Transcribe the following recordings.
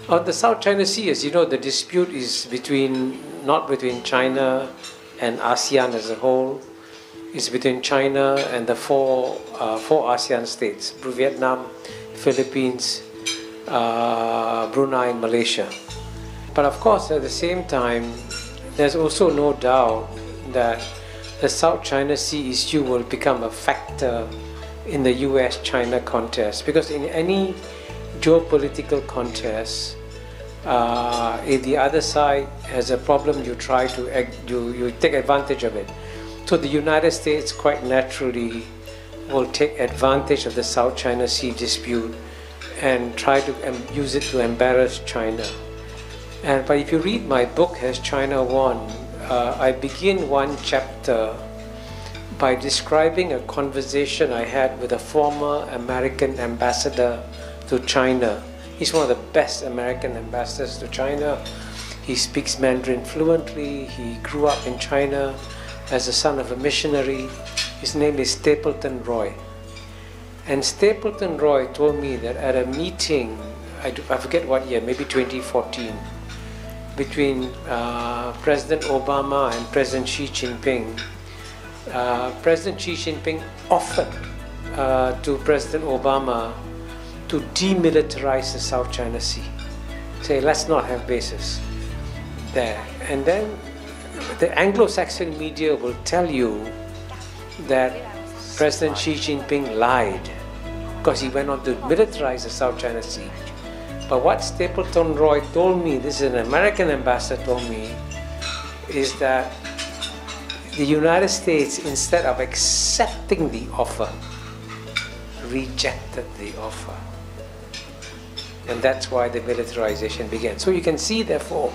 On the South China Sea, as you know, the dispute is not between China and ASEAN as a whole. It's between China and the four ASEAN states: Vietnam, Philippines, Brunei and Malaysia. But of course, at the same time, there's also no doubt that the South China Sea issue will become a factor in the US-China contest, because in any geopolitical contest, if the other side has a problem, you try to you take advantage of it. So the United States quite naturally will take advantage of the South China Sea dispute and try to use it to embarrass China. But if you read my book, Has China Won? I begin one chapter by describing a conversation I had with a former American ambassador to China. He's one of the best American ambassadors to China. He speaks Mandarin fluently. He grew up in China as the son of a missionary. His name is Stapleton Roy. And Stapleton Roy told me that at a meeting, I forget what year, maybe 2014, between President Obama and President Xi Jinping, President Xi Jinping offered to President Obama to demilitarize the South China Sea. Say, let's not have bases there. And then the Anglo-Saxon media will tell you that President Xi Jinping lied because he went on to militarize the South China Sea. But what Stapleton Roy told me, this is an American ambassador told me, is that the United States, instead of accepting the offer, rejected the offer. And that's why the militarization began. So you can see, therefore,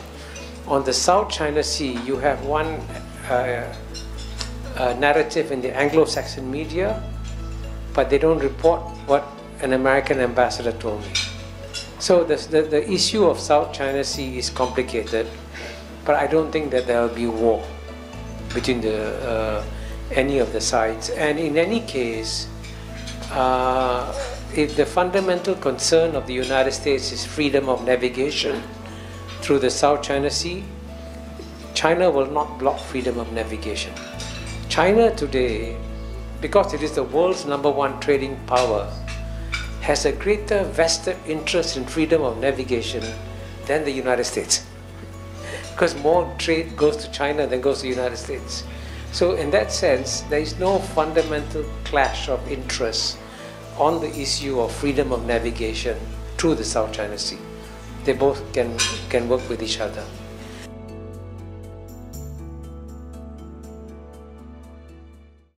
on the South China Sea, you have one narrative in the Anglo-Saxon media, but they don't report what an American ambassador told me. So the issue of South China Sea is complicated, but I don't think that there will be war between any of the sides. And in any case, if the fundamental concern of the United States is freedom of navigation through the South China Sea, China will not block freedom of navigation. China today, because it is the world's #1 trading power, has a greater vested interest in freedom of navigation than the United States. Because more trade goes to China than goes to the United States. So in that sense, there is no fundamental clash of interests on the issue of freedom of navigation through the South China Sea. They both can work with each other.